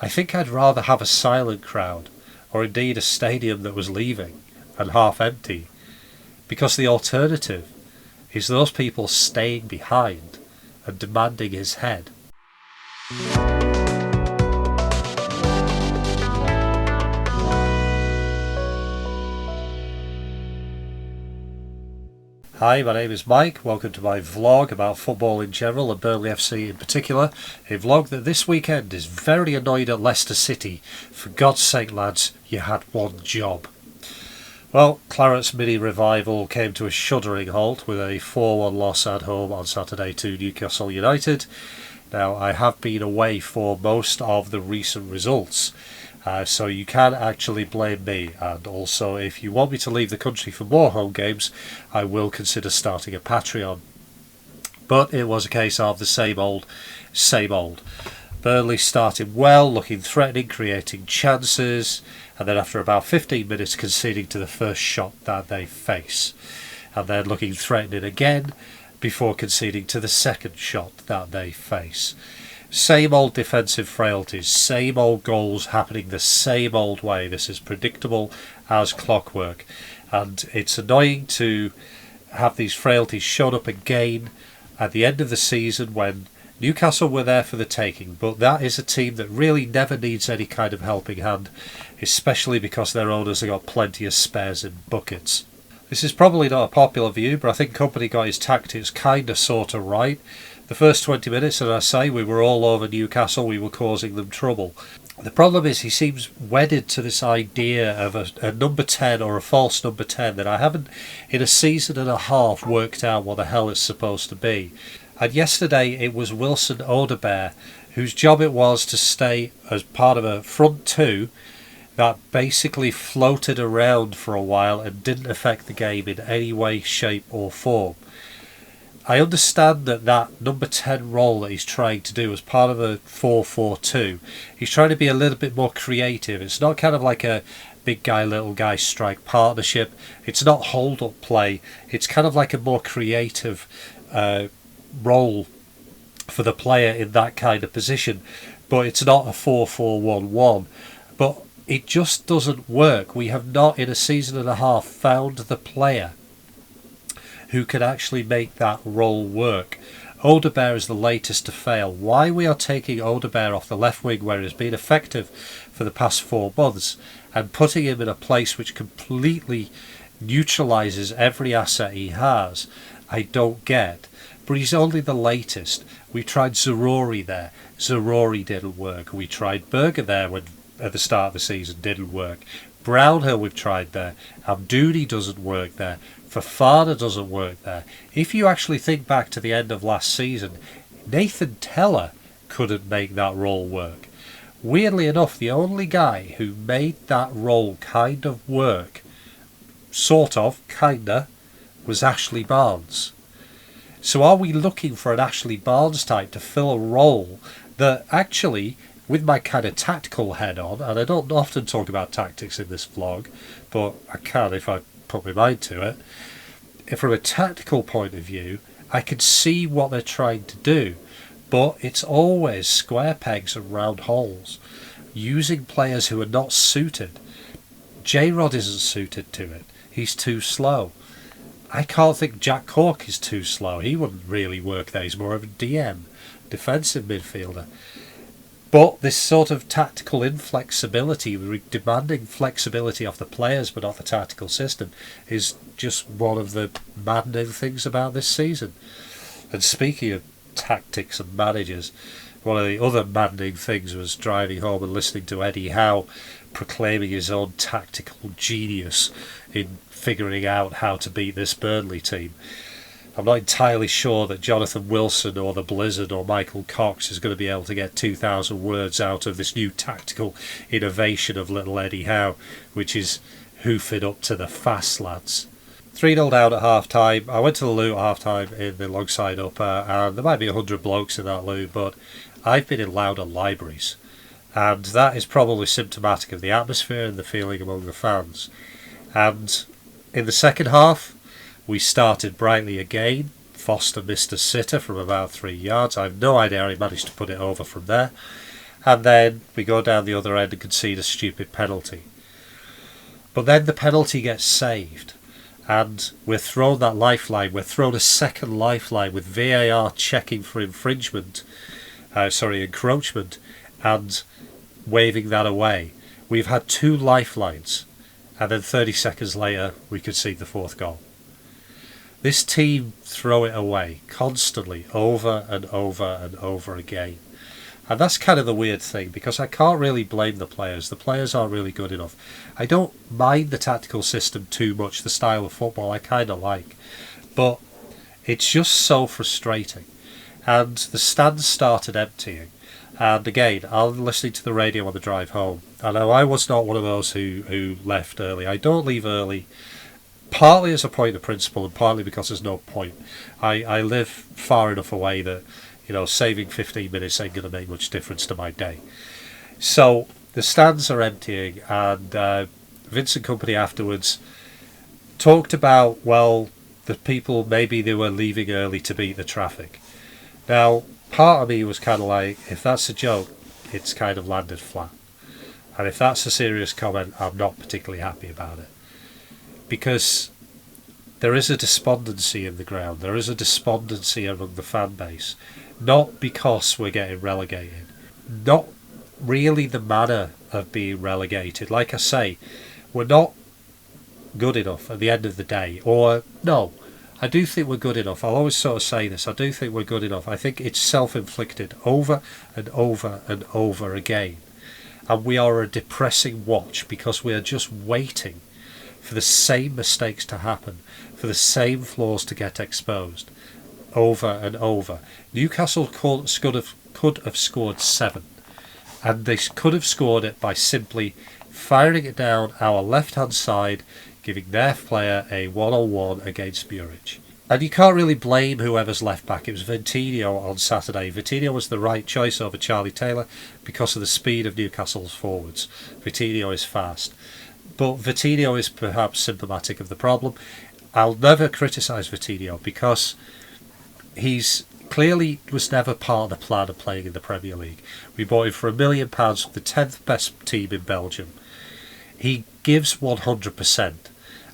I think I'd rather have a silent crowd, or indeed a stadium that was leaving and half empty, because the alternative is those people staying behind and demanding his head. Hi, my name is Mike. Welcome to my vlog about football in general and Burnley FC in particular. A vlog that this weekend is very annoyed at Leicester City. For God's sake, lads, you had one job. Well, Clarets mini revival came to a shuddering halt with a 4-1 loss at home on Saturday to Newcastle United. Now, I have been away for most of the recent results, so you can actually blame me, and also if you want me to leave the country for more home games, I will consider starting a Patreon. But it was a case of the same old, same old. Burnley started well, looking threatening, creating chances, and then after about 15 minutes conceding to the first shot that they face, and then looking threatening again before conceding to the second shot that they face. Same old defensive frailties, same old goals happening the same old way. This is predictable as clockwork, and it's annoying to have these frailties shown up again at the end of the season when Newcastle were there for the taking, but that is a team that really never needs any kind of helping hand, especially because their owners have got plenty of spares in buckets. This is probably not a popular view, but I think Company got his tactics kinda sorta right. The first 20 minutes, as I say, we were all over Newcastle, we were causing them trouble. The problem is he seems wedded to this idea of a number 10 or a false number 10 that I haven't, in a season and a half, worked out what the hell it's supposed to be. And yesterday it was Wilson Odebear, whose job it was to stay as part of a front two that basically floated around for a while and didn't affect the game in any way, shape or form. I understand that number 10 role that he's trying to do as part of a 4-4-2, he's trying to be a little bit more creative. It's not kind of like a big guy, little guy strike partnership. It's not hold-up play. It's kind of like a more creative role for the player in that kind of position. But it's not a 4-4-1-1. But it just doesn't work. We have not, in a season and a half, found the player who can actually make that role work. Odebear is the latest to fail. Why we are taking Odebear off the left wing where he has been effective for the past 4 months and putting him in a place which completely neutralises every asset he has, I don't get. But he's only the latest. We tried Zarori there. Zarori didn't work. We tried Berger there at the start of the season. Didn't work. Brownhill we've tried there. Abdouni doesn't work there. Fofana doesn't work there. If you actually think back to the end of last season, Nathan Teller couldn't make that role work. Weirdly enough, the only guy who made that role kind of work, sort of, kinda, was Ashley Barnes. So are we looking for an Ashley Barnes type to fill a role that actually, with my kind of tactical head on, and I don't often talk about tactics in this vlog, but I can if I put my mind to it. From a tactical point of view, I can see what they're trying to do, but it's always square pegs and round holes, using players who are not suited. J-Rod isn't suited to it. He's too slow. I can't think Jack Cork is too slow. He wouldn't really work there. He's more of a DM, defensive midfielder. But this sort of tactical inflexibility, demanding flexibility of the players but not the tactical system, is just one of the maddening things about this season. And speaking of tactics and managers, one of the other maddening things was driving home and listening to Eddie Howe proclaiming his own tactical genius in figuring out how to beat this Burnley team. I'm not entirely sure that Jonathan Wilson or the Blizzard or Michael Cox is going to be able to get 2,000 words out of this new tactical innovation of little Eddie Howe, which is hoof it up to the fast lads. 3-0 down at half-time. I went to the loo at half-time in the Longside Upper, and there might be 100 blokes in that loo, but I've been in louder libraries. And that is probably symptomatic of the atmosphere and the feeling among the fans. And in the second half, we started brightly again. Foster missed a sitter from about 3 yards. I have no idea how he managed to put it over from there. and then we go down the other end and concede a stupid penalty. But then the penalty gets saved, and we're thrown that lifeline. We're thrown a second lifeline with VAR checking for encroachment, and waving that away. We've had 2 lifelines, and then 30 seconds later we concede the 4th goal. This team throw it away constantly, over and over and over again. And that's kind of the weird thing, because I can't really blame the players. The players aren't really good enough. I don't mind the tactical system too much, the style of football I kind of like. But it's just so frustrating. And the stands started emptying. And again, I'm listening to the radio on the drive home. I know I was not one of those who left early. I don't leave early, partly as a point of principle and partly because there's no point. I live far enough away that, saving 15 minutes ain't going to make much difference to my day. So the stands are emptying, and Vincent Kompany afterwards talked about, well, the people, maybe they were leaving early to beat the traffic. Now, part of me was kind of like, if that's a joke, it's kind of landed flat. And if that's a serious comment, I'm not particularly happy about it. Because there is a despondency in the ground. There is a despondency among the fan base. Not because we're getting relegated. Not really the manner of being relegated. Like I say, we're not good enough at the end of the day. Or, no, I do think we're good enough. I'll always sort of say this. I do think we're good enough. I think it's self-inflicted over and over and over again. And we are a depressing watch because we are just waiting for the same mistakes to happen, for the same flaws to get exposed over and over. Newcastle could have scored 7, and they could have scored it by simply firing it down our left-hand side, giving their player a one-on-one against Muric. And you can't really blame whoever's left back. It was Vitinho on Saturday. Vitinho was the right choice over Charlie Taylor because of the speed of Newcastle's forwards. Vitinho is fast. But Vitinho is perhaps symptomatic of the problem. I'll never criticise Vitinho because he's clearly was never part of the plan of playing in the Premier League. We bought him for £1 million from the 10th best team in Belgium. He gives 100%.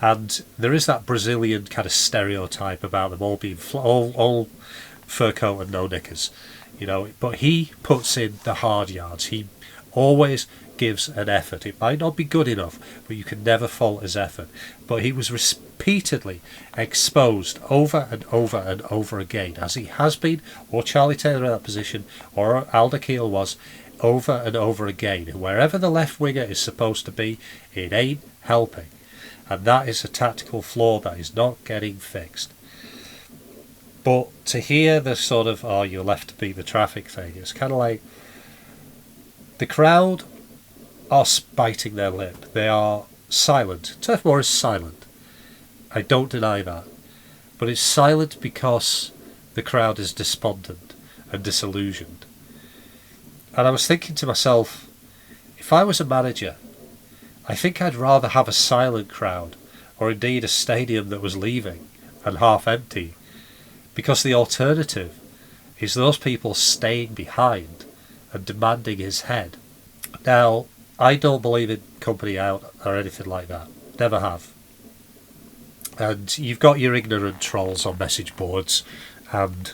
And there is that Brazilian kind of stereotype about them all being all fur coat and no knickers, But he puts in the hard yards. He always gives an effort. It might not be good enough, but you can never fault his effort. But he was repeatedly exposed over and over and over again, as he has been, or Charlie Taylor in that position, or Alderkirk was, over and over again. Wherever the left winger is supposed to be, it ain't helping. And that is a tactical flaw that is not getting fixed. But to hear the sort of, you're left to beat the traffic thing, it's kind of like the crowd are biting their lip. They are silent. Turf Moor is silent. I don't deny that. But it's silent because the crowd is despondent and disillusioned. And I was thinking to myself, if I was a manager, I think I'd rather have a silent crowd, or indeed a stadium that was leaving and half empty, because the alternative is those people staying behind and demanding his head. Now, I don't believe in Kompany out or anything like that. Never have. And you've got your ignorant trolls on message boards and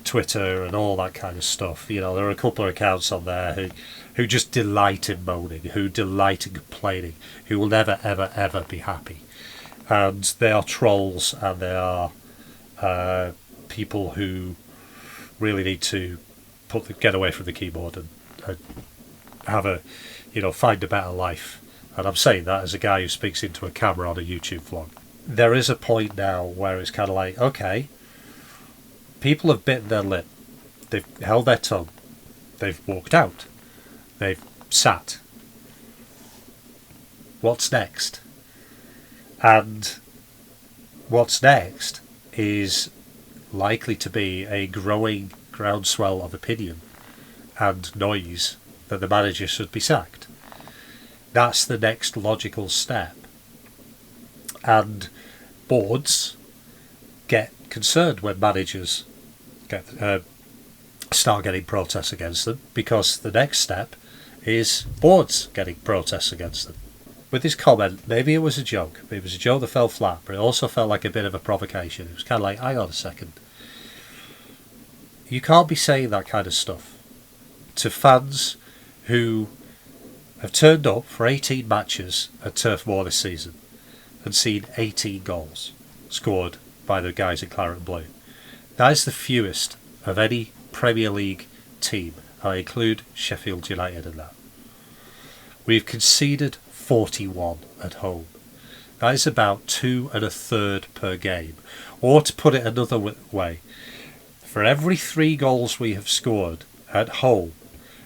Twitter and all that kind of stuff. There are a couple of accounts on there who just delight in moaning, who delight in complaining, who will never, ever, ever be happy. And they are trolls, and they are people who really need to get away from the keyboard and have find a better life. And I'm saying that as a guy who speaks into a camera on a YouTube vlog. There is a point now where it's kind of like, okay, people have bitten their lip, they've held their tongue, they've walked out, they've sat. What's next? And what's next is likely to be a growing groundswell of opinion and noise that the manager should be sacked. That's the next logical step. And boards get concerned when managers start getting protests against them, because the next step is boards getting protests against them. With his comment, maybe it was a joke. It was a joke that fell flat, but it also felt like a bit of a provocation. It was kind of like, hang on a second. You can't be saying that kind of stuff to fans who have turned up for 18 matches at Turf Moor this season and seen 18 goals scored by the guys in Claret and Blue. That is the fewest of any Premier League team. I include Sheffield United in that. We've conceded 41 at home. That is about 2 1/3 per game. Or to put it another way, for every 3 goals we have scored at home,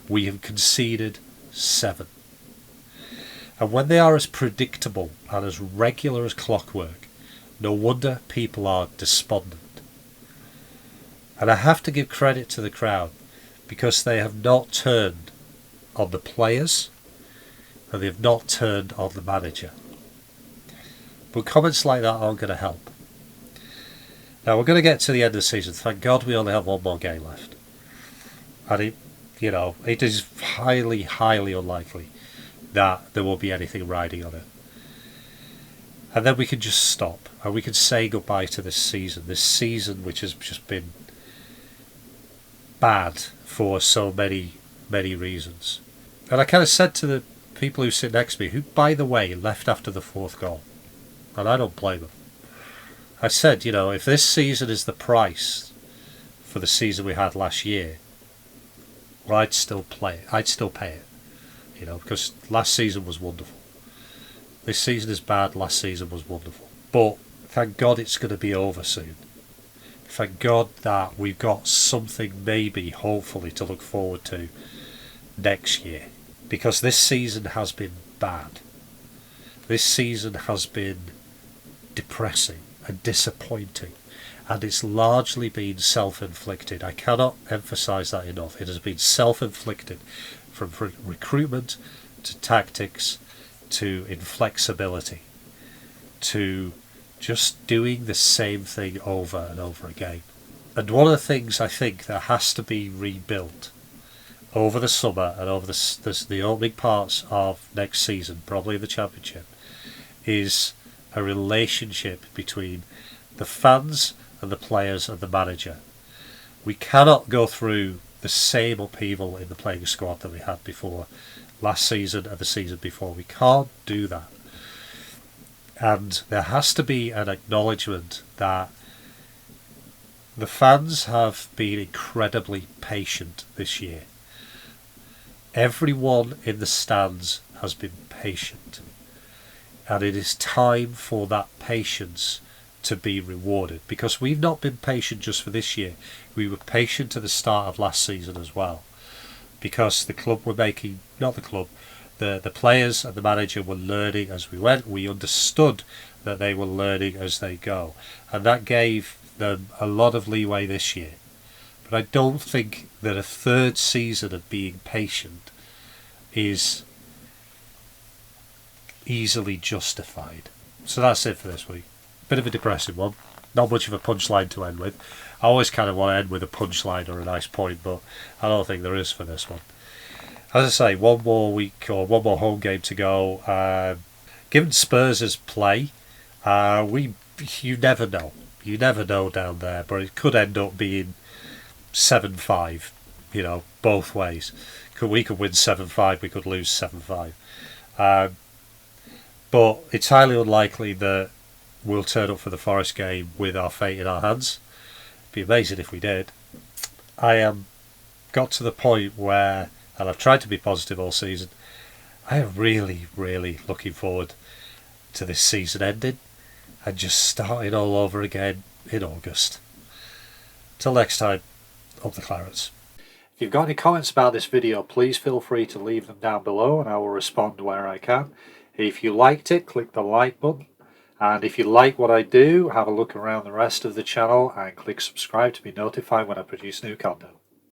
we have conceded 7. And when they are as predictable and as regular as clockwork, no wonder people are despondent. And I have to give credit to the crowd, because they have not turned on the players and they have not turned on the manager. But comments like that aren't going to help. Now we're going to get to the end of the season. Thank God we only have one more game left. And it is highly, highly unlikely that there will be anything riding on it. And then we can just stop and we can say goodbye to this season which has just been bad for so many, many reasons. And I kind of said to the people who sit next to me, who by the way left after the 4th goal, and I don't blame them, I said, if this season is the price for the season we had last year, well, I'd still play it. I'd still pay it. Because last season was wonderful. This season is bad, last season was wonderful. But thank God it's going to be over soon. Thank God that we've got something maybe, hopefully, to look forward to next year. Because this season has been bad. This season has been depressing and disappointing. And it's largely been self-inflicted. I cannot emphasise that enough. It has been self-inflicted, from recruitment to tactics to inflexibility to just doing the same thing over and over again. And one of the things I think that has to be rebuilt over the summer and over the opening parts of next season, probably the Championship, is a relationship between the fans and the players and the manager. We cannot go through the same upheaval in the playing squad that we had before last season and the season before. We can't do that. And there has to be an acknowledgement that the fans have been incredibly patient this year. Everyone in the stands has been patient. And it is time for that patience to be rewarded, because we've not been patient just for this year. We were patient at the start of last season as well, because the club were making, not the club, the players and the manager were learning as we went. We understood that they were learning as they go, and that gave them a lot of leeway this year. But I don't think that a 3rd season of being patient is easily justified. So that's it for this week. Bit of a depressing one. Not much of a punchline to end with. I always kind of want to end with a punchline or a nice point, but I don't think there is for this one. As I say, one more week or one more home game to go. Given Spurs' play, you never know. You never know down there, but it could end up being 7-5, both ways. We could win 7-5, we could lose 7-5. But it's highly unlikely that we'll turn up for the Forest game with our fate in our hands. It'd be amazing if we did. I am got to the point where, and I've tried to be positive all season, I am really, really looking forward to this season ending and just starting all over again in August. Till next time, up the Clarets. If you've got any comments about this video, please feel free to leave them down below and I will respond where I can. If you liked it, click the like button. And if you like what I do, have a look around the rest of the channel and click subscribe to be notified when I produce new content.